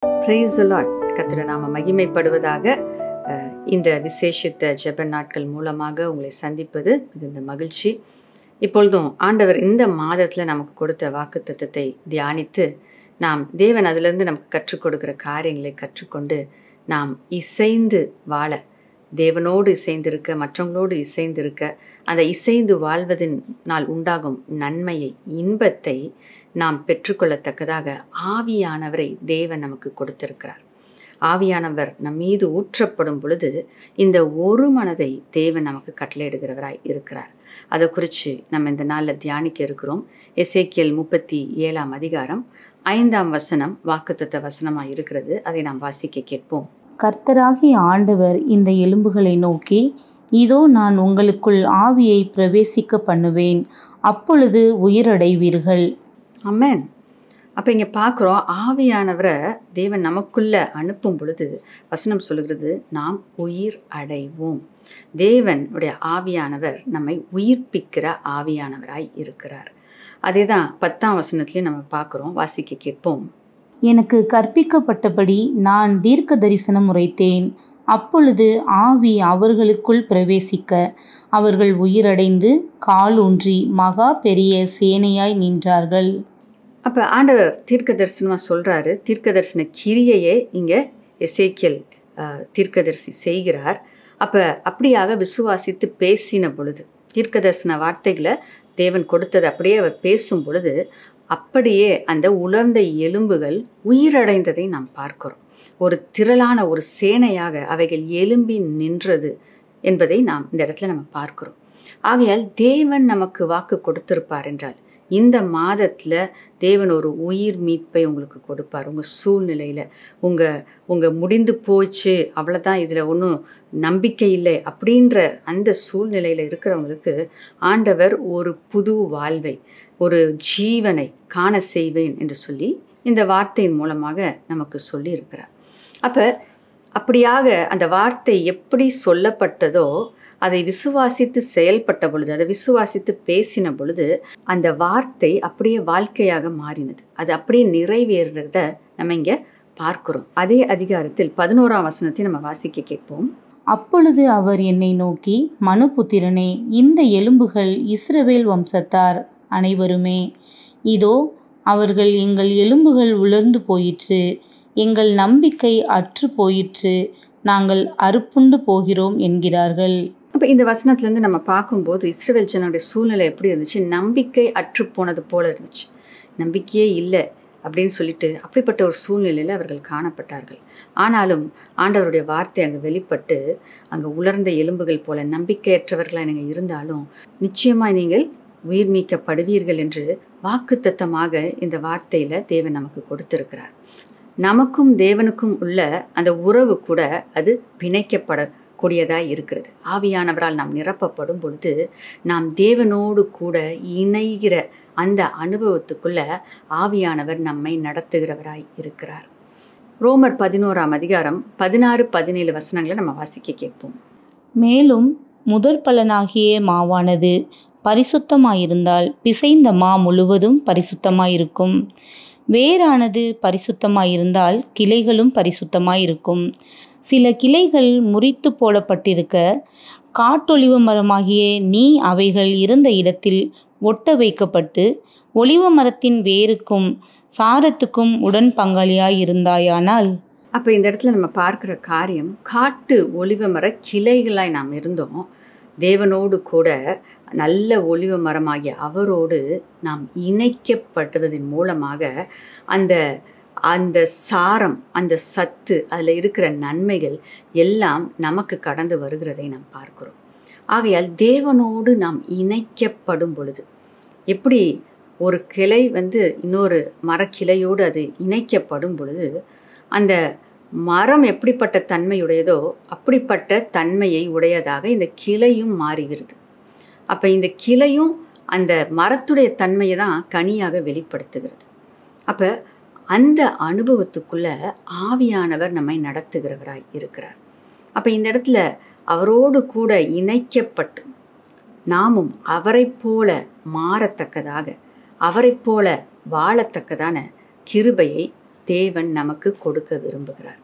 Praise the Lord. கர்த்தருடைய நாமம் மகிமைப்படுவதாக. இந்த விசேஷித்த ஜெப நாட்கள் மூலமாக உங்களை சந்திப்பது மிகுந்த மகிழ்ச்சி. இப்பொழுதும் ஆண்டவர் இந்த மாதத்தில் நமக்கு கொடுத்த வாக்குத்தத்தத்தை தியானித்து நாம் தேவன் அதிலிருந்து நமக்கு கற்றுக் கொடுக்கிற காரியங்களை கற்றுக்கொண்டு நாம் இசைந்து வாழ, தேவனோடு இசைந்திருக்க, மற்றவங்களோடு இசைந்திருக்க, அந்த இசைந்து வாழ்வதனால் உண்டாகும் நன்மையை, இன்பத்தை நாம் பெற்றுக்கொள்ளத்தக்கதாக ஆவியானவரை தேவன் நமக்கு கொடுத்திருக்கிறார். ஆவியானவர் நம் மீது ஊற்றப்படும் பொழுது இந்த ஒரு மனதை தேவன் நமக்கு கட்டளையிடுகிறவராய் இருக்கிறார். அதை குறித்து நம்ம இந்த நாளில் தியானிக்க இருக்கிறோம். எசேக்கியேல் 37 அதிகாரம் 5 வசனம் வாக்குத்தத்த வசனமாக இருக்கிறது. அதை நாம் வாசிக்க கேட்போம். கர்த்தராகிய ஆண்டவர் இந்த எலும்புகளை நோக்கி, இதோ நான் உங்களுக்குள் ஆவியை பிரவேசிக்க பண்ணுவேன், அப்பொழுது உயிரடைவீர்கள். ஆமென். அப்போ இங்கே பார்க்குறோம், ஆவியானவரை தேவன் நமக்குள்ளே அனுப்பும் பொழுது வசனம் சொல்லுகிறது, நாம் உயிர் அடைவோம். தேவனுடைய ஆவியானவர் நம்மை உயிர்ப்பிக்கிற ஆவியானவராய் இருக்கிறார். அதே தான் 10 வசனத்துலேயும் நம்ம பார்க்குறோம். வாசிக்க கேட்போம். எனக்கு கற்பிக்கப்பட்டபடி நான் தீர்க்க தரிசனம் உரைத்தேன், அப்பொழுது ஆவி அவர்களுக்குள் பிரவேசிக்க அவர்கள் உயிரடைந்து காலூன்றி மகா பெரிய சேனையாய் நின்றார்கள். அப்போ ஆண்டவர் தீர்க்க தரிசனமாக சொல்கிறாரு. தீர்க்க தரிசன கிரியையே இங்கே எசேக்கியேல் தீர்க்கதரிசி செய்கிறார். அப்போ அப்படியாக விசுவாசித்து பேசின பொழுது, தீர்க்க தரிசன வார்த்தைகளை தேவன் கொடுத்தது அப்படியே அவர் பேசும் பொழுது அப்படியே அந்த உலர்ந்த எலும்புகள் உயிரடைந்ததை நாம் பார்க்கிறோம். ஒரு திரளான ஒரு சேனையாக அவைகள் எழும்பி நின்றது என்பதை நாம் இந்த இடத்துல நம்ம பார்க்கிறோம். ஆகையால் தேவன் நமக்கு வாக்கு கொடுத்திருப்பார் என்றால் இந்த மாதத்தில் தேவன் ஒரு உயிர் மீட்பை உங்களுக்கு கொடுப்பார். உங்கள் சூழ்நிலையில் உங்கள் முடிந்து போச்சு, அவ்வளோதான், இதில் ஒன்றும் நம்பிக்கை இல்லை அப்படின்ற அந்த சூழ்நிலையில் இருக்கிறவங்களுக்கு ஆண்டவர் ஒரு புது வாழ்வை, ஒரு ஜீவனை காண செய்வேன் என்று சொல்லி இந்த வார்த்தையின் மூலமாக நமக்கு சொல்லி இருக்கிறார். அப்போ அப்படியாக அந்த வார்த்தை எப்படி சொல்லப்பட்டதோ அதை விசுவாசித்து செயல்பட்ட பொழுது, அதை விசுவாசித்து பேசின பொழுது அந்த வார்த்தை அப்படியே வாழ்க்கையாக மாறினது. அது அப்படியே நிறைவேறத நம்ம இங்கே பார்க்கிறோம். அதே அதிகாரத்தில் 11 வசனத்தை நம்ம வாசிக்க கேட்போம். அப்பொழுது அவர் என்னை நோக்கி, மனுபுத்திரனே, இந்த எலும்புகள் இஸ்ரவேல் வம்சத்தார் அனைவருமே. இதோ அவர்கள், எங்கள் எலும்புகள் உலர்ந்து போயிற்று, எங்கள் நம்பிக்கை அற்று போயிற்று, நாங்கள் அறுப்புண்டு போகிறோம் என்கிறார்கள். அப்போ இந்த வசனத்துலேருந்து நம்ம பார்க்கும்போது இஸ்ரவேல் ஜனங்களுடைய சூழ்நிலை எப்படி இருந்துச்சு? நம்பிக்கை அற்று போனது போல இருந்துச்சு. நம்பிக்கையே இல்லை அப்படின்னு சொல்லிட்டு அப்படிப்பட்ட ஒரு சூழ்நிலையில் அவர்கள் காணப்பட்டார்கள். ஆனாலும் ஆண்டவருடைய வார்த்தை அங்கே வெளிப்பட்டு, அங்கே உலர்ந்த எலும்புகள் போல நம்பிக்கையற்றவர்களாக நீங்கள் இருந்தாலும் நிச்சயமாக நீங்கள் உயிர் மீட்கப்படுவீர்கள் என்று வாக்குத்தத்தமாக இந்த வார்த்தையில் தேவன் நமக்கு கொடுத்திருக்கிறார். நமக்கும் தேவனுக்கும் உள்ள அந்த உறவு கூட அது பிணைக்கப்படக்கூடியதாக இருக்கிறது. ஆவியானவரால் நாம் நிரப்பப்படும் பொழுது நாம் தேவனோடு கூட இணைகிற அந்த அனுபவத்துக்குள்ள ஆவியானவர் நம்மை நடத்துகிறவராய் இருக்கிறார். ரோமர் 11 அதிகாரம் 16-17 வசனங்களை நம்ம வாசிக்க கேட்போம். மேலும் முதற் பலனாகிய மாவானது பரிசுத்தமாயிருந்தால் பிசைந்த மா முழுவதும் பரிசுத்தமாயிருக்கும். வேரானது பரிசுத்தமாயிருந்தால் கிளைகளும் பரிசுத்தமாயிருக்கும். சில கிளைகள் முறித்து போடப்பட்டிருக்க காட்டொலிவ மரமாகிய நீ அவைகள் இருந்த இடத்தில் ஒட்ட வைக்கப்பட்டு ஒலிவ மரத்தின் வேருக்கும் சாரத்துக்கும் உடன் பங்காளியாயிருந்தாயானால். அப்போ இந்த இடத்துல நம்ம பார்க்குற காரியம், காட்டு ஒலிவ மர கிளைகளாய் நாம் இருந்தோம். தேவனோடு கூட நல்ல ஒலிவ மரமாகிய அவரோடு நாம் இணைக்கப்படுவதன் மூலமாக அந்த அந்த சாரம், அந்த சத்து, அதில் இருக்கிற நன்மைகள் எல்லாம் நமக்கு கடந்து வருகிறதை நாம் பார்க்கிறோம். ஆகையால் தேவனோடு நாம் இணைக்கப்படும் பொழுது, எப்படி ஒரு கிளை இன்னொரு மரக்கிளையோடு அது இணைக்கப்படும் பொழுது அந்த மரம் எப்படிப்பட்ட தன்மையுடையதோ அப்படிப்பட்ட தன்மையை உடையதாக இந்த கிளையும் மாறுகிறது. அப்போ இந்த கிளையும் அந்த மரத்துடைய தன்மையை தான் கனியாக வெளிப்படுத்துகிறது. அப்போ அந்த அனுபவத்துக்குள்ள ஆவியானவர் நம்மை நடத்துகிறவராய் இருக்கிறார். அப்போ இந்த இடத்துல அவரோடு கூட இணைக்கப்பட்டு நாமும் அவரை போல மாறத்தக்கதாக, அவரை போல வாழத்தக்கதான கிருபையை தேவன் நமக்கு கொடுக்க விரும்புகிறார்.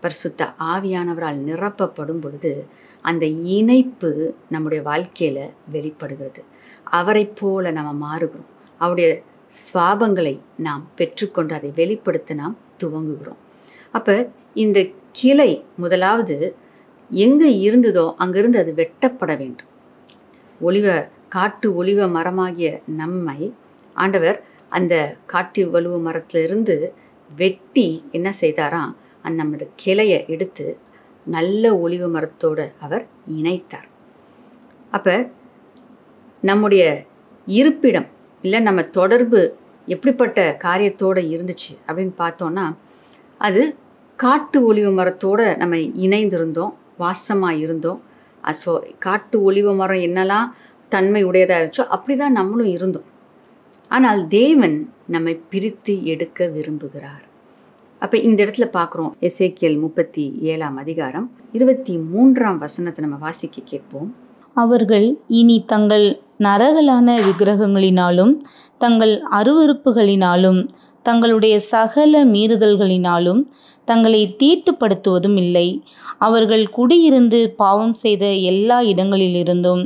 பரிசுத்த ஆவியானவரால் நிரப்பப்படும் பொழுது அந்த இணைப்பு நம்முடைய வாழ்க்கையில் வெளிப்படுகிறது. அவரை போல நம்ம மாறுகிறோம். அவருடைய சுவாபங்களை நாம் பெற்றுக்கொண்டு அதை வெளிப்படுத்த நாம் துவங்குகிறோம். அப்போ இந்த கிளை முதலாவது எங்கே இருந்ததோ அங்கிருந்து அது வெட்டப்பட வேண்டும். காட்டு ஒலிவ மரமாகிய நம்மை ஆண்டவர் அந்த காட்டு ஒலிவ மரத்திலிருந்து வெட்டி என்ன செய்தாராம், நமது கிளையை எடுத்து நல்ல ஒலிவ மரத்தோடு அவர் இணைத்தார். அப்போ நம்முடைய இருப்பிடம் இல்லை நம்ம தொடர்பு எப்படிப்பட்ட காரியத்தோடு இருந்துச்சு அப்படின்னு பார்த்தோன்னா, அது காட்டு ஒலிவ மரத்தோடு நம்ம இணைந்திருந்தோம், வாசமாக இருந்தோம். காட்டு ஒலிவ மரம் என்னெல்லாம் தன்மை உடையதாக இருந்துச்சோ அப்படி தான் நம்மளும் இருந்தோம். ஆனால் தேவன் நம்மை பிரித்து எடுக்க விரும்புகிறார். அப்போ இந்த இடத்துல பார்க்குறோம், எசேக்கியேல் 37 அதிகாரம் 23 நம்ம வாசிக்க கேட்போம். அவர்கள் இனி தங்கள் நரகலான விக்கிரகங்களினாலும் தங்கள் அருவருப்புகளினாலும் தங்களுடைய சகல மீறுதல்களினாலும் தங்களை தீட்டுப்படுத்துவதும் இல்லை. அவர்கள் குடியிருந்து பாவம் செய்த எல்லா இடங்களிலிருந்தும்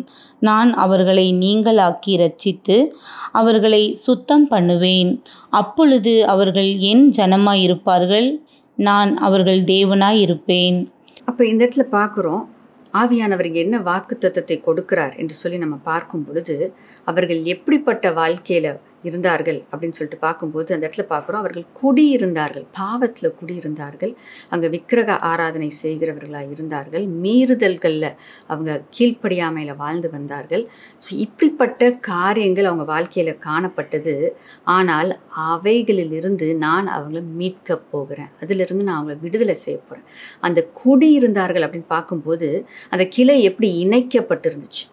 நான் அவர்களை நீங்களாக்கி இரட்சித்து அவர்களை சுத்தம் பண்ணுவேன். அப்பொழுது அவர்கள் என் ஜனமாயிருப்பார்கள், நான் அவர்கள் தேவனாயிருப்பேன். அப்போ இந்த இடத்துல பார்க்குறோம், ஆவியானவர் என்ன வாக்குத்தத்தத்தை கொடுக்கிறார் என்று சொல்லி நம்ம பார்க்கும் பொழுது, அவர்கள் எப்படிப்பட்ட வாழ்க்கையில் இருந்தார்கள் அப்படின்னு சொல்லிட்டு பார்க்கும்போது அந்த இடத்துல பார்க்குறோம், அவர்கள் குடியிருந்தார்கள், பாவத்தில் குடியிருந்தார்கள், அங்கே விக்கிரக ஆராதனை செய்கிறவர்களாக இருந்தார்கள், மீறுதல்களில் அவங்க கீழ்ப்படியாமையில் வாழ்ந்து வந்தார்கள். ஸோ இப்படிப்பட்ட காரியங்கள் அவங்க வாழ்க்கையில் காணப்பட்டது. ஆனால் அவைகளிலிருந்து நான் அவங்கள மீட்க போகிறேன், அதிலிருந்து நான் அவங்கள விடுதலை செய்ய போகிறேன். அந்த குடியிருந்தார்கள் அப்படின்னு பார்க்கும்போது அந்த கிளை எப்படி இணைக்கப்பட்டிருந்துச்சு,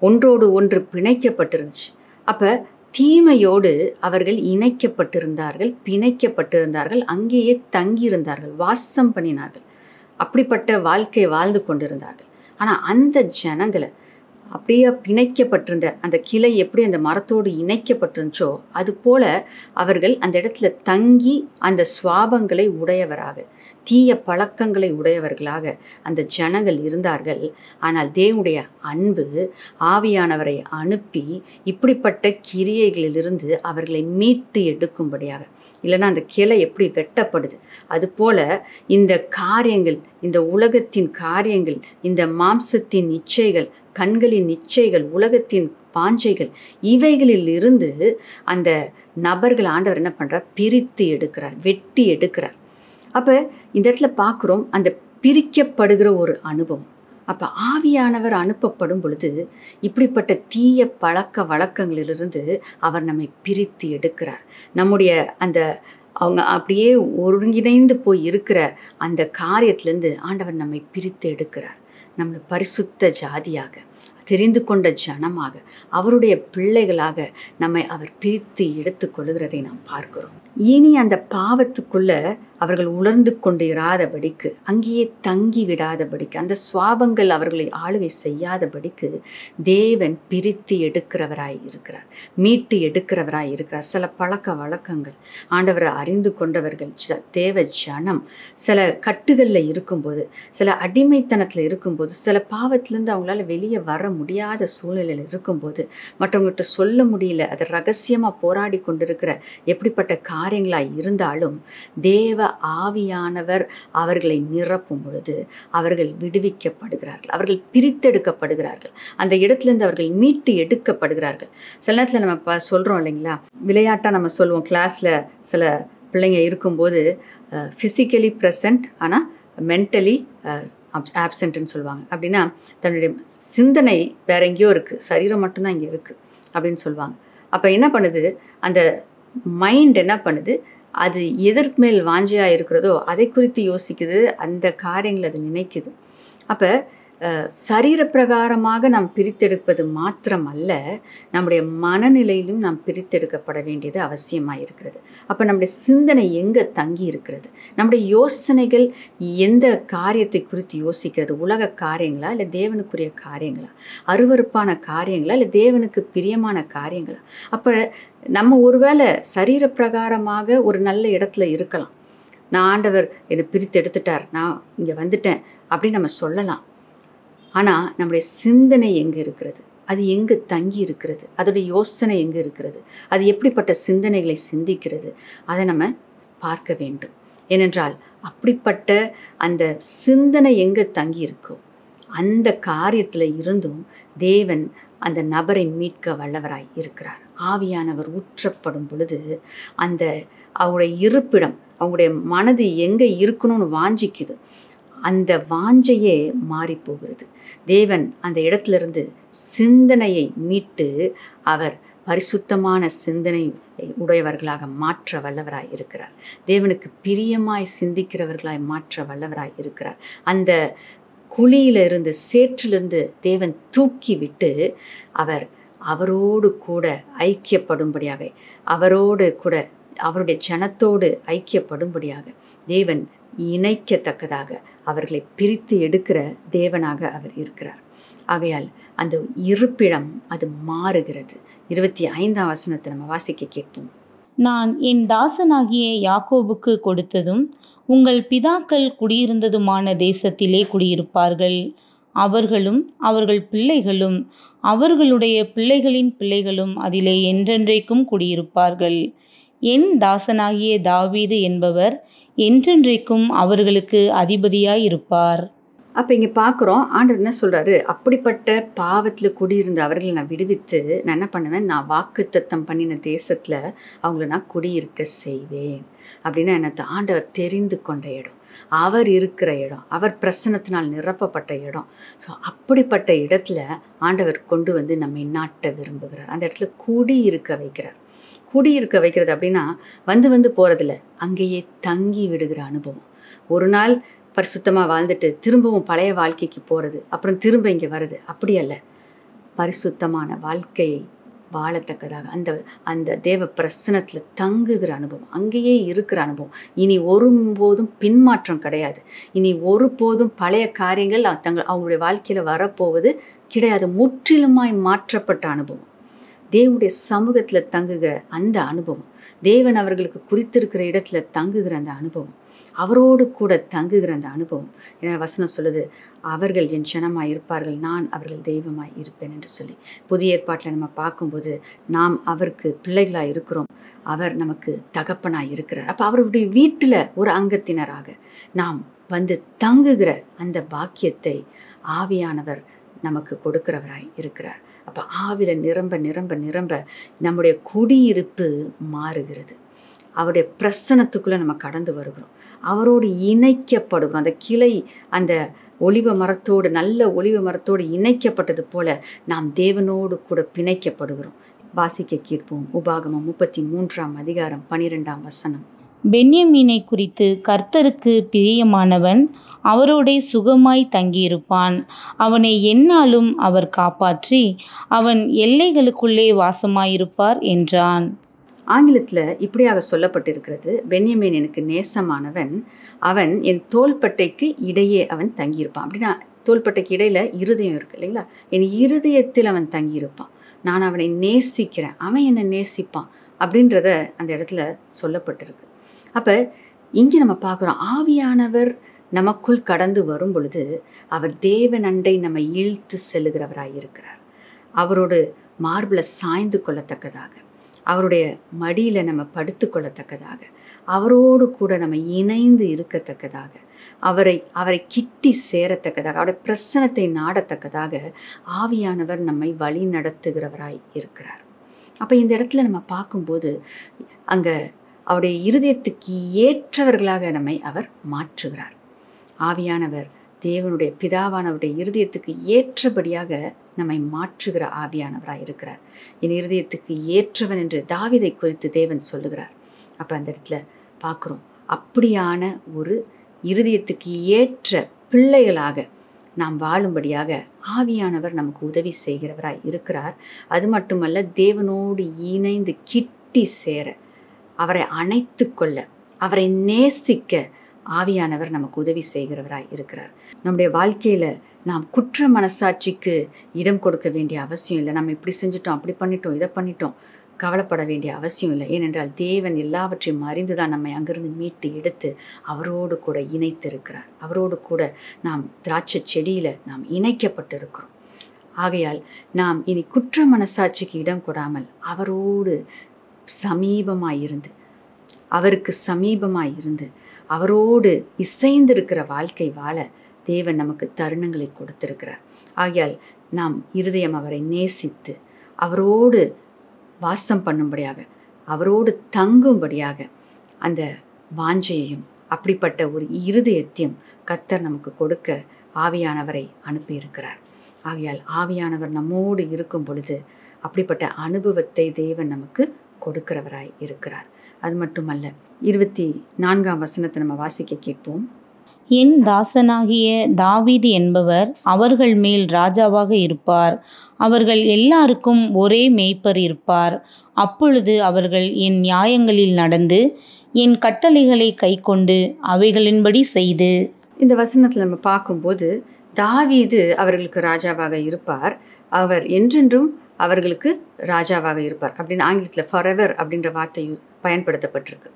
ஒன்றோடு ஒன்று பிணைக்கப்பட்டிருந்துச்சு. அப்போ தீமையோடு அவர்கள் இணைக்கப்பட்டிருந்தார்கள், பிணைக்கப்பட்டிருந்தார்கள், அங்கேயே தங்கியிருந்தார்கள், வாசம் பண்ணினார்கள், அப்படிப்பட்ட வாழ்க்கை வாழ்ந்து கொண்டிருந்தார்கள். ஆனால் அந்த ஜனங்களை அப்படியே பிணைக்கப்பட்டிருந்த அந்த கிளை எப்படி அந்த மரத்தோடு இணைக்கப்பட்டிருந்துச்சோ அது போல அவர்கள் அந்த இடத்துல தங்கி அந்த சுவாபங்களை உடையவராக, தீய பழக்கங்களை உடையவர்களாக அந்த ஜனங்கள் இருந்தார்கள். ஆனால் தேவனுடைய அன்பு ஆவியானவரை அனுப்பி இப்படிப்பட்ட கிரியைகளிலிருந்து அவர்களை மீட்டு எடுக்கும்படியாக, இல்லைன்னா அந்த கிளை எப்படி வெட்டப்படுது அதுபோல் இந்த காரியங்கள், இந்த உலகத்தின் காரியங்கள், இந்த மாம்சத்தின் இச்சைகள், கண்களின் இச்சைகள், உலகத்தின் வாஞ்சைகள், இவைகளில் இருந்து அந்த நபர்கள் ஆண்டவர் என்ன பண்ணுறார், பிரித்து எடுக்கிறார், வெட்டி எடுக்கிறார். அப்போ இந்த இடத்துல பார்க்குறோம் அந்த பிரிக்கப்படுகிற ஒரு அனுபவம். அப்போ ஆவியானவர் அனுப்பப்படும் பொழுது இப்படிப்பட்ட தீய பழக்க வழக்கங்களிலிருந்து அவர் நம்மை பிரித்து எடுக்கிறார். நம்முடைய அந்த அவங்க அப்படியே ஒருங்கிணைந்து போய் இருக்கிற அந்த காரியத்திலேருந்து ஆண்டவர் நம்மை பிரித்து எடுக்கிறார். நம்மளை பரிசுத்த ஜாதியாக, தெரிந்து கொண்ட ஜனமாக, அவருடைய பிள்ளைகளாக நம்மை அவர் பிரித்து எடுத்து கொள்ளுகிறதை நாம் பார்க்கிறோம். இனி அந்த பாவத்துக்குள்ள அவர்கள் உணர்ந்து கொண்டு இராதபடிக்கு, அங்கேயே தங்கி விடாதபடிக்கு, அந்த சுவாபங்கள் அவர்களை ஆளுகை செய்யாதபடிக்கு தேவன் பிரித்து எடுக்கிறவராய் இருக்கிறார், மீட்டு எடுக்கிறவராய் இருக்கிறார். சில பழக்க வழக்கங்கள் ஆண்டவரை அறிந்து கொண்டவர்கள் தேவ ஜனம் சில கட்டுகளில் இருக்கும்போது, சில அடிமைத்தனத்தில் இருக்கும்போது, சில பாவத்திலேருந்து அவங்களால வெளியே வர முடியாத சூழ்நிலையில் இருக்கும்போது, மற்றவங்ககிட்ட சொல்ல முடியல, அதை ரகசியமாக போராடி கொண்டிருக்கிற எப்படிப்பட்ட காரியங்களாக இருந்தாலும் தேவ ஆவியானவர் அவர்களை நிரப்பும் பொழுது அவர்கள் விடுவிக்கப்படுகிறார்கள், அவர்கள் பிரித்தெடுக்கப்படுகிறார்கள், அந்த இடத்துலேருந்து அவர்கள் மீட்டு எடுக்கப்படுகிறார்கள். சில நேரத்தில் நம்ம சொல்கிறோம் இல்லைங்களா, விளையாட்டாக நம்ம சொல்லுவோம், கிளாஸில் சில பிள்ளைங்க இருக்கும்போது ஃபிசிக்கலி ப்ரெசன்ட் ஆனால் மென்டலி ஆப்சண்ட்னு சொல்லுவாங்க. அப்படின்னா தன்னுடைய சிந்தனை வேற எங்கேயோ இருக்குது, சரீரம் மட்டும்தான் இங்கே இருக்குது அப்படின்னு சொல்லுவாங்க. அப்போ என்ன பண்ணுது, அந்த மைண்ட் என்ன பண்ணுது, அது எதற்கு மேல் வாஞ்சையாக இருக்கிறதோ அதை குறித்து யோசிக்குது, அந்த காரியங்கள் அது நினைக்குது. அப்போ சரீரப்பிரகாரமாக நாம் பிரித்தெடுப்பது மாத்திரமல்ல, நம்முடைய மனநிலையிலும் நாம் பிரித்தெடுக்கப்பட வேண்டியது அவசியமாக இருக்கிறது. அப்போ நம்முடைய சிந்தனை எங்கே தங்கி இருக்கிறது, நம்முடைய யோசனைகள் எந்த காரியத்தை குறித்து யோசிக்கிறது, உலக காரியங்களா இல்லை தேவனுக்குரிய காரியங்களா, அருவருப்பான காரியங்களா இல்லை தேவனுக்கு பிரியமான காரியங்களா? அப்போ நம்ம ஒருவேளை சரீரப்பிரகாரமாக ஒரு நல்ல இடத்துல இருக்கலாம், நான் ஆண்டவர் என்னை பிரித்து எடுத்துட்டார், நான் இங்கே வந்துட்டேன் அப்படின்னு நம்ம சொல்லலாம். ஆனால் நம்முடைய சிந்தனை எங்கே இருக்கிறது, அது எங்கே தங்கி இருக்கிறது, அதோடைய யோசனை எங்கே இருக்கிறது, அது எப்படிப்பட்ட சிந்தனைகளை சிந்திக்கிறது, அதை நம்ம பார்க்க வேண்டும். ஏனென்றால் அப்படிப்பட்ட அந்த சிந்தனை எங்கே தங்கி இருக்கோ அந்த காரியத்தில் இருந்தும் தேவன் அந்த நபரை மீட்க வல்லவராய் இருக்கிறார். ஆவியானவர் ஊற்றப்படும் பொழுது அந்த அவங்களுடைய இருப்பிடம், அவங்களுடைய மனது எங்கே இருக்கணும்னு வாஞ்சிக்குது, அந்த வாஞ்சையே மாறி போகிறது. தேவன் அந்த இடத்துலேருந்து சிந்தனையை மீட்டு அவர் பரிசுத்தமான சிந்தனை உடையவர்களாக மாற்ற வல்லவராய் இருக்கிறார். தேவனுக்கு பிரியமாய் சிந்திக்கிறவர்களாய் மாற்ற வல்லவராய் இருக்கிறார். அந்த குழியிலிருந்து, சேற்றிலிருந்து தேவன் தூக்கி விட்டு அவரோடு கூட ஐக்கியப்படும்படியாக, அவரோடு கூட அவருடைய ஜனத்தோடு ஐக்கியப்படும்படியாக தேவன் இணைக்கத்தக்கதாக அவர்களை பிரித்து எடுக்கிற தேவனாக அவர் இருக்கிறார். ஆகையால் அந்த இருப்பிடம் அது மாறுகிறது. 25ஆம் வசனத்தை நம்ம வாசிக்க கேட்போம். நான் என் தாசனாகிய யாக்கோபுக்கு கொடுத்ததும் உங்கள் பிதாக்கள் குடியிருந்ததுமான தேசத்திலே குடியிருப்பார்கள். அவர்களும் அவர்கள் பிள்ளைகளும் அவர்களுடைய பிள்ளைகளின் பிள்ளைகளும் அதிலே என்றென்றைக்கும் குடியிருப்பார்கள். என் தாசனாகிய தாவீது என்பவர் என்றென்றைக்கும் அவர்களுக்கு அதிபதியாய் இருப்பார். அப்போ இங்கே பார்க்குறோம், ஆண்டவர் என்ன சொல்கிறாரு, அப்படிப்பட்ட பாவத்தில் குடியிருந்த அவர்களை நான் விடுவித்து நான் என்ன பண்ணுவேன், நான் வாக்குத்தத்தம் பண்ணின தேசத்தில் அவங்கள நான் குடியிருக்க செய்வேன். அப்படின்னா என்னத்தை, ஆண்டவர் தெரிந்து கொண்ட இடம், அவர் இருக்கிற இடம், அவர் பிரசன்னத்தினால் நிரப்பப்பட்ட இடம். ஸோ அப்படிப்பட்ட இடத்துல ஆண்டவர் கொண்டு வந்து நம்மை நாட்ட விரும்புகிறார். அந்த இடத்துல குடியிருக்க வைக்கிறார். குடியிருக்க வைக்கிறது அப்படின்னா வந்து போகிறதில்ல, அங்கேயே தங்கி விடுகிற அனுபவம். ஒரு நாள் பரிசுத்தமாக வாழ்ந்துட்டு திரும்பவும் பழைய வாழ்க்கைக்கு போகிறது, அப்புறம் திரும்ப இங்கே வருது, அப்படி அல்ல. பரிசுத்தமான வாழ்க்கையை வாழத்தக்கதாக அந்த அந்த தேவ பிரசனத்தில் தங்குகிற அனுபவம், அங்கேயே இருக்கிற அனுபவம். இனி ஒருபோதும் பின்மாற்றம் கிடையாது. இனி ஒருபோதும் பழைய காரியங்கள் அவங்களுடைய வாழ்க்கையில் வரப்போவது கிடையாது. முற்றிலுமாய் மாற்றப்பட்ட அனுபவம், தேவனுடைய சமூகத்தில் தங்குகிற அந்த அனுபவம், தேவன் அவர்களுக்கு குறித்திருக்கிற இடத்துல தங்குகிற அந்த அனுபவம், அவரோடு கூட தங்குகிற அந்த அனுபவம். ஏன்னா வசனம் சொல்லுது, அவர்கள் என் ஜனமாய் இருப்பார்கள், நான் அவர்கள் தெய்வமாய் இருப்பேன் என்று சொல்லி. புதிய ஏற்பாட்டில் நம்ம பார்க்கும்போது நாம் அவருக்கு பிள்ளைகளாக இருக்கிறோம், அவர் நமக்கு தகப்பனாய் இருக்கிறார். அப்போ அவருடைய வீட்டில் ஒரு அங்கத்தினராக நாம் வந்து தங்குகிற அந்த பாக்கியத்தை ஆவியானவர் நமக்கு கொடுக்கிறவராய் இருக்கிறார். அப்போ ஆவியில் நிரம்ப நிரம்ப நிரம்ப நம்முடைய குடியிருப்பு மாறுகிறது. அவருடைய பிரசனத்துக்குள்ளே நம்ம கடந்து வருகிறோம், அவரோடு இணைக்கப்படுகிறோம். அந்த கிளை அந்த ஒலிவ மரத்தோடு, நல்ல ஒலிவ மரத்தோடு இணைக்கப்பட்டது போல நாம் தேவனோடு கூட பிணைக்கப்படுகிறோம். வாசிக்க கேட்போம். உபாகமம் 33ஆம் அதிகாரம் 12ஆம் வசனம். பென்யமீனை குறித்து கர்த்தருக்கு பிரியமானவன் அவரோடே சுகமாய் தங்கியிருப்பான். அவனை எந்நாளும் அவர் காப்பாற்றி அவன் எல்லைகளுக்குள்ளே வாசமாயிருப்பார் என்றான். ஆங்கிலத்தில் இப்படியாக சொல்லப்பட்டிருக்கிறது, பென்யமீன் எனக்கு நேசமானவன், அவன் என் தோள்பட்டைக்கு இடையே அவன் தங்கியிருப்பான். அப்படின்னா தோள்பட்டைக்கு இடையில் இருதயம் இருக்குது இல்லைங்களா, என் இருதயத்தில் அவன் தங்கியிருப்பான். நான் அவனை நேசிக்கிறேன், அவன் என்னை நேசிப்பான் அப்படின்றத அந்த இடத்துல சொல்லப்பட்டிருக்கு. அப்போ இங்கே நம்ம பார்க்குறோம், ஆவியானவர் நமக்குள் கடந்து வரும் பொழுது அவர் தேவன் அண்டை நம்ம இழுத்து செல்லுகிறவராய் இருக்கிறார். அவரோடு மார்பில் சாய்ந்து கொள்ளத்தக்கதாக, அவருடைய மடியில் நம்ம படுத்து கொள்ளத்தக்கதாக, அவரோடு கூட நம்ம இணைந்து இருக்கத்தக்கதாக, அவரை கிட்டி சேரத்தக்கதாக, அவருடைய பிரசனத்தை நாடத்தக்கதாக ஆவியானவர் நம்மை வழி நடத்துகிறவராய் இருக்கிறார். அப்போ இந்த இடத்துல நம்ம பார்க்கும்போது அங்கே அவருடைய இருதயத்துக்கு ஏற்றவர்களாக நம்மை அவர் மாற்றுகிறார். ஆவியானவர் தேவனுடைய பிதாவானவருடைய இருதயத்துக்கு ஏற்றபடியாக நம்மை மாற்றுகிற ஆவியானவராக இருக்கிறார். என் இருதயத்துக்கு ஏற்றவன் என்று தாவீதை குறித்து தேவன் சொல்லுகிறார். அப்போ அந்த இடத்துல பார்க்குறோம், அப்படியான ஒரு இருதயத்துக்கு ஏற்ற பிள்ளைகளாக நாம் வாழும்படியாக ஆவியானவர் நமக்கு உதவி செய்கிறவராய் இருக்கிறார். அது மட்டுமல்ல, தேவனோடு இணைந்து கிட்டி சேர, அவரை அணைத்து கொள்ள, அவரை நேசிக்க ஆவியானவர் நமக்கு உதவி செய்கிறவராய் இருக்கிறார். நம்முடைய வாழ்க்கையில் நாம் குற்ற மனசாட்சிக்கு இடம் கொடுக்க வேண்டிய அவசியம் இல்லை. நம்ம இப்படி செஞ்சிட்டோம், அப்படி பண்ணிட்டோம், இதை பண்ணிட்டோம், கவலைப்பட வேண்டிய அவசியம் இல்லை. ஏனென்றால் தேவன் எல்லாவற்றையும் அறிந்து தான் நம்மை அங்கிருந்து மீட்டு எடுத்து அவரோடு கூட இணைத்திருக்கிறார். அவரோடு கூட நாம் திராட்சை செடியில் நாம் இணைக்கப்பட்டிருக்கிறோம். ஆகையால் நாம் இனி குற்ற மனசாட்சிக்கு இடம் கொடாமல் அவரோடு சமீபமாயிருந்து, அவருக்கு சமீபமாயிருந்து அவரோடு இசைந்திருக்கிற வாழ்க்கை வாழ தேவன் நமக்கு தருணங்களை கொடுத்திருக்கிறார். ஆகையால் நாம் இருதயம் அவரை நேசித்து அவரோடு வாசம் பண்ணும்படியாக, அவரோடு தங்கும்படியாக அந்த வாஞ்சையையும் அப்படிப்பட்ட ஒரு இருதயத்தையும் கர்த்தர் நமக்கு கொடுக்க ஆவியானவரை அனுப்பியிருக்கிறார். ஆகையால் ஆவியானவர் நம்மோடு இருக்கும் பொழுது அப்படிப்பட்ட அனுபவத்தை தேவன் நமக்கு கொடுக்கிறவராய் இருக்கிறார். அது மட்டுமல்ல, 24ஆம் வசனத்தை நம்ம வாசிக்க கேட்போம். என் தாசனாகிய தாவீது என்பவர் அவர்கள் மேல் ராஜாவாக இருப்பார். அவர்கள் எல்லாருக்கும் ஒரே மேய்ப்பர் இருப்பார். அப்பொழுது அவர்கள் என் நியாயங்களில் நடந்து என் கட்டளைகளை கைக்கொண்டு அவைகளின்படி செய்து. இந்த வசனத்தில் நம்ம பார்க்கும்போது தாவீது அவர்களுக்கு ராஜாவாக இருப்பார், அவர் என்றென்றும் அவர்களுக்கு ராஜாவாக இருப்பார் அப்படின்னு ஆங்கிலத்தில் forever அப்படின்ற வார்த்தை பயன்படுத்தப்பட்டிருக்கு.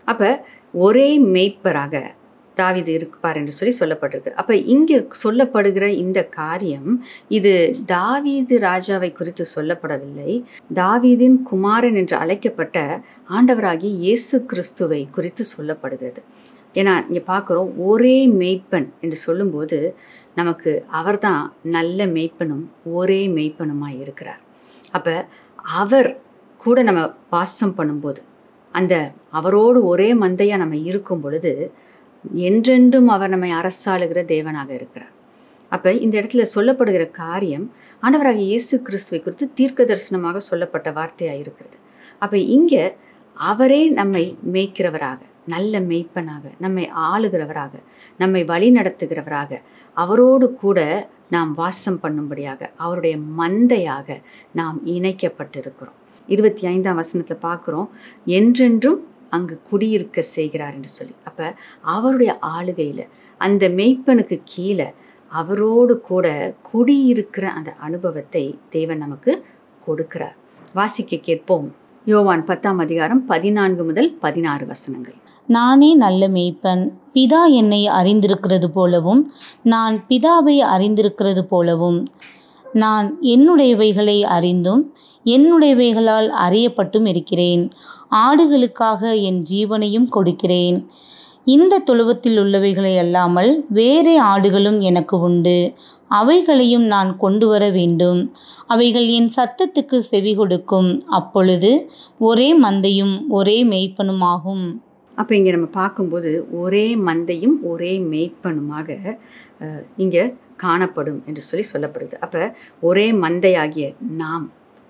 அப்போ ஒரே மேய்ப்பராக தாவீது இருப்பார் என்று சொல்லப்பட்டிருக்கு. அப்போ இங்கே சொல்லப்படுகிற இந்த காரியம் இது தாவீது ராஜாவை குறித்து சொல்லப்படவில்லை, தாவீதின் குமாரன் என்று அழைக்கப்பட்ட ஆண்டவராகிய இயேசு கிறிஸ்துவை குறித்து சொல்லப்படுகிறது. ஏன்னா இங்கே பார்க்குறோம், ஒரே மேய்ப்பன் என்று சொல்லும்போது நமக்கு அவர்தான் நல்ல மேய்ப்பனும் ஒரே மேய்ப்பனுமாய் இருக்கிறார். அப்போ அவர் கூட நம்ம வாசம் பண்ணும்போது, அந்த அவரோடு ஒரே மந்தையாக நம்ம இருக்கும் பொழுது என்றென்றும் அவர் நம்மை அரசாளுகிற தேவனாக இருக்கிறார். அப்போ இந்த இடத்துல சொல்லப்படுகிற காரியம் ஆண்டவராகிய இயேசு கிறிஸ்துவை குறித்து தீர்க்க தரிசனமாக சொல்லப்பட்ட வார்த்தையாக இருக்கிறது. அப்போ இங்கே அவரே நம்மை மேய்க்கிறவராக, நல்ல மேய்ப்பனாக, நம்மை ஆளுகிறவராக, நம்மை வழி நடத்துகிறவராக, அவரோடு கூட நாம் வாசம் பண்ணும்படியாக, அவருடைய மந்தையாக நாம் இணைக்கப்பட்டிருக்கிறோம். 25ஆம் வசனத்தில் பார்க்குறோம், என்றென்றும் அங்கு குடியிருக்க செய்கிறார் என்று சொல்லி. அப்போ அவருடைய ஆளுகையில் அந்த மேய்ப்பனுக்கு கீழே அவரோடு கூட குடியிருக்கிற அந்த அனுபவத்தை தேவன் நமக்கு கொடுக்கிறார். வாசிக்க கேட்போம். யோவான் 10ஆம் அதிகாரம் 14 முதல் 16 வசனங்கள். நானே நல்ல மேய்ப்பன், பிதா என்னை அறிந்திருக்கிறது போலவும் நான் பிதாவை அறிந்திருக்கிறது போலவும் நான் என்னுடையவைகளை அறிந்தும் என்னுடையவைகளால் அறியப்பட்டும் இருக்கிறேன். ஆடுகளுக்காக என் ஜீவனையும் கொடுக்கிறேன். இந்த தொழுவத்தில் உள்ளவைகளை அல்லாமல் வேறே ஆடுகளும் எனக்கு உண்டு. அவைகளையும் நான் கொண்டு வர வேண்டும். அவைகள் என் சத்தத்துக்கு செவி கொடுக்கும். அப்பொழுது ஒரே மந்தையும் ஒரே மேய்ப்பனுமாகும். அப்போ இங்கே நம்ம பார்க்கும்போது ஒரே மந்தையும் ஒரே மேய்ப்பனுமாக இங்கே காணப்படும் என்று சொல்லப்படுது. அப்போ ஒரே மந்தையாகிய நாம்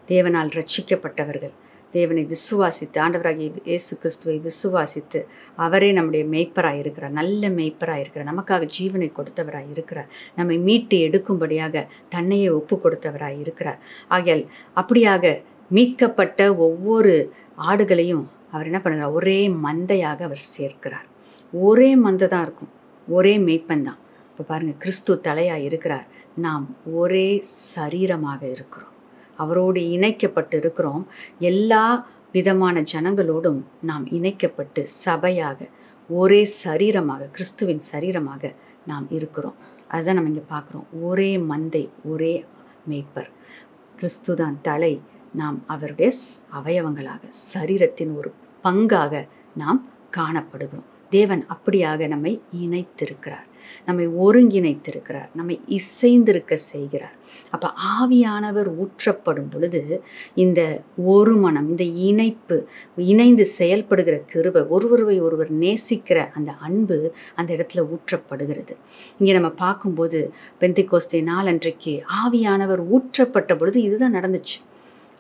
தேவனால் ரட்சிக்கப்பட்டவர்கள், தேவனை விசுவாசித்து, ஆண்டவராகிய இயேசு கிறிஸ்துவை விசுவாசித்து அவரே நம்முடைய மேய்ப்பராக இருக்கிறார், நல்ல மேய்ப்பராக இருக்கிறார், நமக்காக ஜீவனை கொடுத்தவராக இருக்கிறார், நம்மை மீட்டு எடுக்கும்படியாக தன்னையே ஒப்பு கொடுத்தவராக இருக்கிறார். ஆகையால் அப்படியாக மீட்கப்பட்ட ஒவ்வொரு ஆடுகளையும் அவர் என்ன பண்ணுறார், ஒரே மந்தையாக அவர் சேர்க்கிறார். ஒரே மந்தை தான் இருக்கும், ஒரே மேய்ப்பன் தான். இப்போ பாருங்கள், கிறிஸ்து தலையாக இருக்கிறார், நாம் ஒரே சரீரமாக இருக்கிறோம், அவரோடு இணைக்கப்பட்டு இருக்கிறோம். எல்லா விதமான ஜனங்களோடும் நாம் இணைக்கப்பட்டு சபையாக ஒரே சரீரமாக, கிறிஸ்துவின் சரீரமாக நாம் இருக்கிறோம். அதுதான் நம்ம இங்கே பார்க்குறோம். ஒரே மந்தை, ஒரே மேய்ப்பர். கிறிஸ்து தான் தலை, நாம் அவருடைய அவயவங்களாக, சரீரத்தின் ஒரு பங்காக நாம் காணப்படுகிறோம். தேவன் அப்படியாக நம்மை இணைத்திருக்கிறார், நம்மை ஒருங்கிணைத்திருக்கிறார், நம்மை இசைந்திருக்க செய்கிறார். அப்போ ஆவியானவர் ஊற்றப்படும் பொழுது இந்த ஒரு மனம், இந்த இணைப்பு, இணைந்து செயல்படுகிற கிருபை, ஒருவரை ஒருவர் நேசிக்கிற அந்த அன்பு அந்த இடத்துல ஊற்றப்படுகிறது. இங்கே நம்ம பார்க்கும்போது பெந்தைக்கோஸ்தே நாளன்றைக்கு ஆவியானவர் ஊற்றப்பட்ட பொழுது இதுதான் நடந்துச்சு.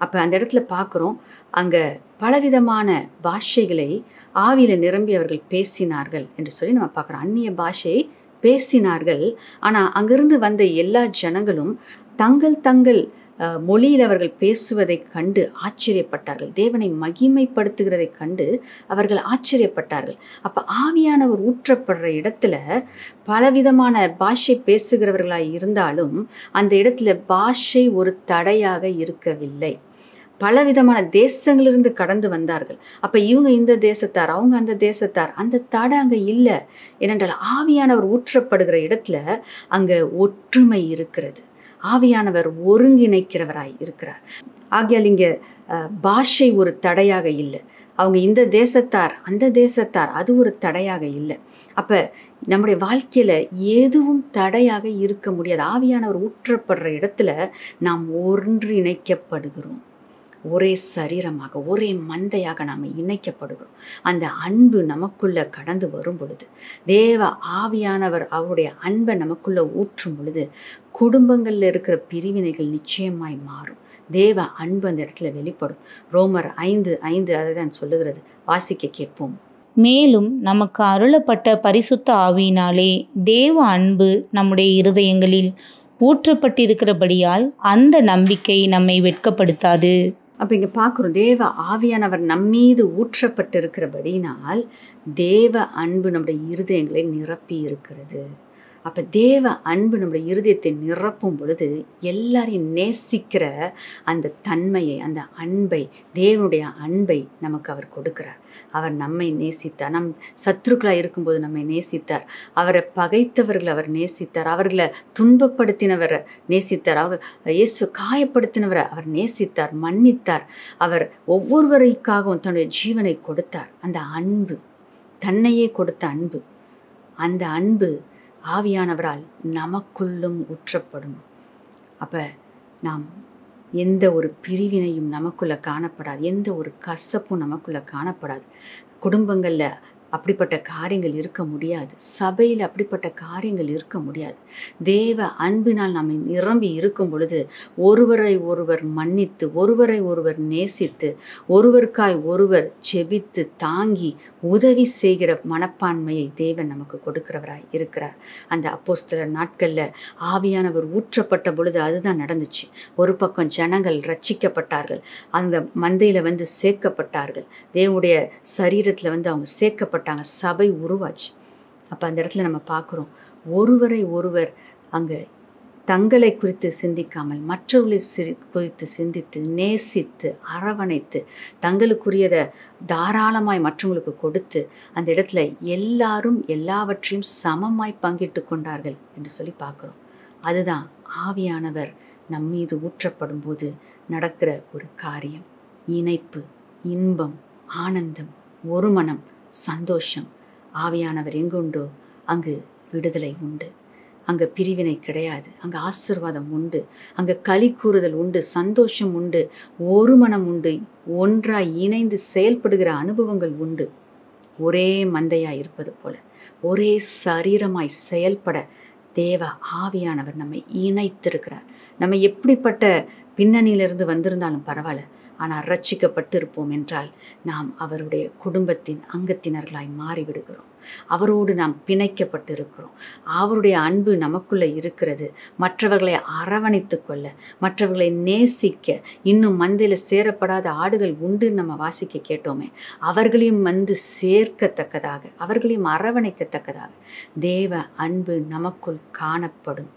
அப்போ அந்த இடத்துல பார்க்குறோம், அங்கே பலவிதமான பாஷைகளை ஆவியில் நிரம்பி அவர்கள் பேசினார்கள் என்று சொல்லி நம்ம பார்க்குறோம். அந்நிய பாஷையை பேசினார்கள். ஆனால் அங்கிருந்து வந்த எல்லா ஜனங்களும் தங்கள் மொழியில் அவர்கள் பேசுவதை கண்டு ஆச்சரியப்பட்டார்கள், தேவனை மகிமைப்படுத்துகிறதை கண்டு அவர்கள் ஆச்சரியப்பட்டார்கள். அப்போ ஆவியானவர் ஊற்றப்படுற இடத்துல பலவிதமான பாஷை பேசுகிறவர்களாக இருந்தாலும் அந்த இடத்துல பாஷை ஒரு தடையாக இருக்கவில்லை. பலவிதமான தேசங்களிலிருந்து கடந்து வந்தார்கள். அப்போ இவங்க இந்த தேசத்தார், அவங்க அந்த தேசத்தார், அந்த தடை அங்கே இல்லை. ஏனென்றால் ஆவியானவர் ஊற்றப்படுகிற இடத்துல அங்கே ஒற்றுமை இருக்கிறது. ஆவியானவர் ஒருங்கிணைக்கிறவராய் இருக்கிறார். ஆகையால் இங்கே பாஷை ஒரு தடையாக இல்லை. அவங்க இந்த தேசத்தார், அந்த தேசத்தார், அது ஒரு தடையாக இல்லை. அப்போ நம்முடைய வாழ்க்கையில் எதுவும் தடையாக இருக்க முடியாது. ஆவியானவர் ஊற்றப்படுற இடத்துல நாம் ஒன்றிணைக்கப்படுகிறோம். ஒரே சரீரமாக, ஒரே மந்தையாக நாம் இணைக்கப்படுகிறோம். அந்த அன்பு நமக்குள்ளே கடந்து வரும் பொழுது, தேவ ஆவியானவர் அவருடைய அன்பை நமக்குள்ளே ஊற்றும் பொழுது குடும்பங்களில் இருக்கிற பிரிவினைகள் நிச்சயமாய் மாறும். தேவ அன்பு அந்த இடத்துல வெளிப்படும். ரோமர் 5:5 அதை தான் சொல்லுகிறது. வாசிக்க கேட்போம். மேலும் நமக்கு அருளப்பட்ட பரிசுத்த ஆவியினாலே தேவ அன்பு நம்முடைய இருதயங்களில் ஊற்றப்பட்டிருக்கிறபடியால் அந்த நம்பிக்கை நம்மை வெட்கப்படுத்தாது. அப்போ இங்கே பார்க்குறோம், தேவ ஆவியானவர் நம்மீது ஊற்றப்பட்டிருக்கிறபடினால் தேவ அன்பு நம்முடைய இருதயங்களை நிரப்பி இருக்கிறது. அப்போ தேவ அன்பு நம்முடைய இருதயத்தை நிரப்பும் பொழுது எல்லாரையும் நேசிக்கிற அந்த தன்மையை, அந்த அன்பை, தேவனுடைய அன்பை நமக்கு அவர் கொடுக்கிறார். அவர் நம்மை நேசித்தார். நம் சத்துருக்களாக இருக்கும்போது நம்மை நேசித்தார். அவரை பகைத்தவர்களை அவர் நேசித்தார். அவர்களை துன்பப்படுத்தினவரை நேசித்தார். அவர் இயேசுவை காயப்படுத்தினவரை அவர் நேசித்தார், மன்னித்தார். அவர் ஒவ்வொருவருக்காகவும் தன்னுடைய ஜீவனை கொடுத்தார். அந்த அன்பு, தன்னையே கொடுத்த அன்பு, அந்த அன்பு ஆவியானவரால் நமக்குள்ளும் ஊற்றப்படும். அப்போ நாம் எந்த ஒரு பிரிவினையும் நமக்குள்ளே காணப்படாது. எந்த ஒரு கசப்பும் நமக்குள்ளே காணப்படாது. குடும்பங்களில் அப்படிப்பட்ட காரியங்கள் இருக்க முடியாது. சபையில் அப்படிப்பட்ட காரியங்கள் இருக்க முடியாது. தேவ அன்பினால் நம்மை நிரம்பி இருக்கும் பொழுது ஒருவரை ஒருவர் மன்னித்து, ஒருவரை ஒருவர் நேசித்து, ஒருவருக்காய் ஒருவர் செபித்து தாங்கி உதவி செய்கிற மனப்பான்மையை தேவன் நமக்கு கொடுக்கிறவராய் இருக்கிறார். அந்த அப்போஸ்தலர் நாட்களில் ஆவியானவர் ஊற்றப்பட்ட பொழுது அதுதான் நடந்துச்சு. ஒரு பக்கம் ஜனங்கள் ரட்சிக்கப்பட்டார்கள், அந்த மந்தையில் வந்து சேர்க்கப்பட்டார்கள், தேவனுடைய சரீரத்தில் வந்து அவங்க சேர்க்கப்பட்டாங்க, சபை உருவாச்சு. அப்போ அந்த இடத்துல நம்ம பார்க்குறோம், ஒருவரை ஒருவர் அங்கே தங்களை குறித்து சிந்திக்காமல் மற்றவர்களை குறித்து சிந்தித்து நேசித்து அரவணைத்து தங்களுக்குரியதை தாராளமாய் மற்றவங்களுக்கு கொடுத்து அந்த இடத்துல எல்லாரும் எல்லாவற்றையும் சமமாய் பங்கிட்டு கொண்டார்கள் என்று சொல்லி பார்க்குறோம். அதுதான் ஆவியானவர் நம்மீது ஊற்றப்படும் போது நடக்கிற ஒரு காரியம். இணைப்பு, இன்பம், ஆனந்தம், ஒரு மனம், சந்தோஷம். ஆவியானவர் எங்குண்டோ அங்கு விடுதலை உண்டு. அங்கே பிரிவினை கிடையாது. அங்கே ஆசீர்வாதம் உண்டு. அங்கே களி கூறுதல் உண்டு, சந்தோஷம் உண்டு, ஒரு மனம் உண்டு, ஒன்றாய் இணைந்து செயல்படுகிற அனுபவங்கள் உண்டு. ஒரே மந்தையாய் இருப்பது போல, ஒரே சரீரமாய் செயல்பட தேவ ஆவியானவர் நம்மை இணைத்திருக்கிறார். நம்ம எப்படிப்பட்ட பின்னணியிலிருந்து வந்திருந்தாலும் பரவாயில்ல, ஆனால் ரட்சிக்கப்பட்டு இருப்போம் என்றால் நாம் அவருடைய குடும்பத்தின் அங்கத்தினர்களாய் மாறிவிடுகிறோம். அவரோடு நாம் பிணைக்கப்பட்டு இருக்கிறோம். அவருடைய அன்பு நமக்குள்ளே இருக்கிறது. மற்றவர்களை அரவணைத்து கொள்ள, மற்றவர்களை நேசிக்க, இன்னும் மந்தையில் சேரப்படாத ஆடுகள் உண்டு நம்ம வாசிக்க கேட்டோமே, அவர்களையும் வந்து சேர்க்கத்தக்கதாக, அவர்களையும் அரவணைக்கத்தக்கதாக தேவ அன்பு நமக்குள் காணப்படும்.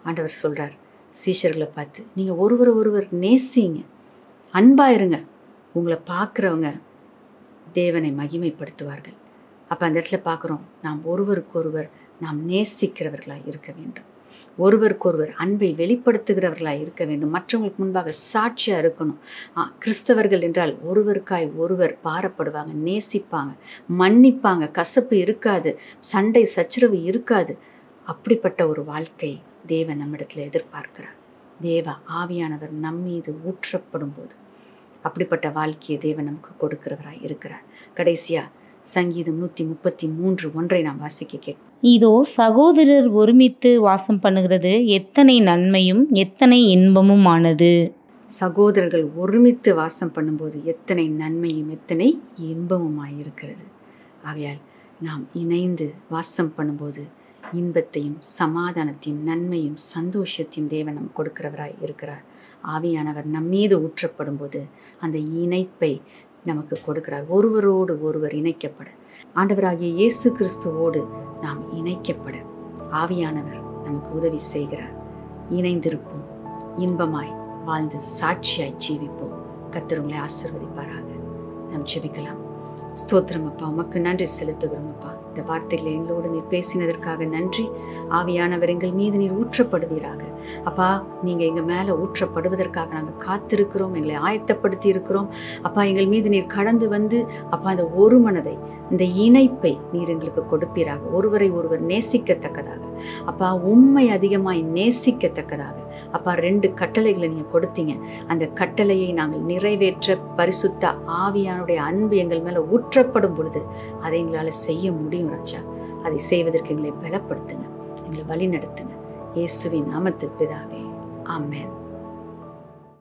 ஆண்டவர் சொல்கிறார் சீஷர்களை பார்த்து, நீங்கள் ஒருவர் நேசிங்க, அன்பாயிருங்க, உங்களை பார்க்குறவங்க தேவனை மகிமைப்படுத்துவார்கள். அப்போ அந்த இடத்துல பார்க்குறோம், நாம் ஒருவருக்கொருவர் நாம் நேசிக்கிறவர்களாக இருக்க வேண்டும். ஒருவருக்கொருவர் அன்பை வெளிப்படுத்துகிறவர்களாக இருக்க வேண்டும். மற்றவங்களுக்கு முன்பாக சாட்சியாக இருக்கணும். கிறிஸ்தவர்கள் என்றால் ஒருவருக்காய் ஒருவர் பாரப்படுவாங்க, நேசிப்பாங்க, மன்னிப்பாங்க, கசப்பு இருக்காது, சண்டை சச்சரவு இருக்காது. அப்படிப்பட்ட ஒரு வாழ்க்கை தேவன் நம்மிடத்தில் எதிர்பார்க்கிறார். தேவ ஆவியானவர் நம்மீது ஊற்றப்படும் போது அப்படிப்பட்ட வாழ்க்கையை தேவன் நமக்கு கொடுக்கிறவராய் இருக்கிறார். கடைசியாக சங்கீதம் 133:1 நாம் வாசிக்க கேட்போம். இதோ சகோதரர் ஒருமித்து வாசம் பண்ணுகிறது எத்தனை நன்மையும் எத்தனை இன்பமும் ஆனது. சகோதரர்கள் ஒருமித்து வாசம் பண்ணும்போது எத்தனை நன்மையும் எத்தனை இன்பமுமாயிருக்கிறது. ஆகையால் நாம் இணைந்து வாசம் பண்ணும்போது இன்பத்தையும் சமாதானத்தையும் நன்மையும் சந்தோஷத்தையும் தேவன் நம் கொடுக்கிறவராய் இருக்கிறார். ஆவியானவர் நம்மீது ஊற்றப்படும் போது அந்த இணைப்பை நமக்கு கொடுக்கிறார். ஒருவரோடு ஒருவர் இணைக்கப்பட, ஆண்டவராகிய இயேசு கிறிஸ்துவோடு நாம் இணைக்கப்பட ஆவியானவர் நமக்கு உதவி செய்கிறார். இணைந்திருப்போம், இன்பமாய் வாழ்ந்து சாட்சியாய் ஜீவிப்போம். கர்த்தர் உங்களை ஆசீர்வதிப்பாராக. நாம் ஜெபிக்கலாம். ஸ்தோத்திரம் அப்பா, உமக்கு நன்றி செலுத்துகிறோம் அப்பா. இந்த வார்த்தைகளை எங்களோடு நீர் பேசினதற்காக நன்றி. ஆவியானவர் எங்கள் மீது நீர் ஊற்றப்படுவீராக. அப்பா, நீங்கள் எங்கள் மேலே ஊற்றப்படுவதற்காக நாங்கள் காத்திருக்கிறோம், எங்களை ஆயத்தப்படுத்தி இருக்கிறோம். அப்பா, எங்கள் மீது நீர் கடந்து வந்து அப்பா இந்த ஒரு மனதை, இந்த இணைப்பை நீர் எங்களுக்கு கொடுப்பீராக. ஒருவரை ஒருவர் நேசிக்கத்தக்கதாக அப்பா, உம்மை அதிகமாய் நேசிக்கத்தக்கதாக அப்பா 2 கட்டளைகளை நீங்கள் கொடுத்தீங்க. அந்த கட்டளையை நாங்கள் நிறைவேற்ற பரிசுத்த ஆவியானுடைய அன்பு எங்கள் மேலே ஊற்றப்படும் பொழுது அதை எங்களால் செய்ய முடியும் ராஜா. அதை செய்வதற்கு எங்களை பலப்படுத்துங்க, எங்களை வழி நடத்துங்க. இயேசுவின் நாமத்தில் பிதாவே, ஆமென்.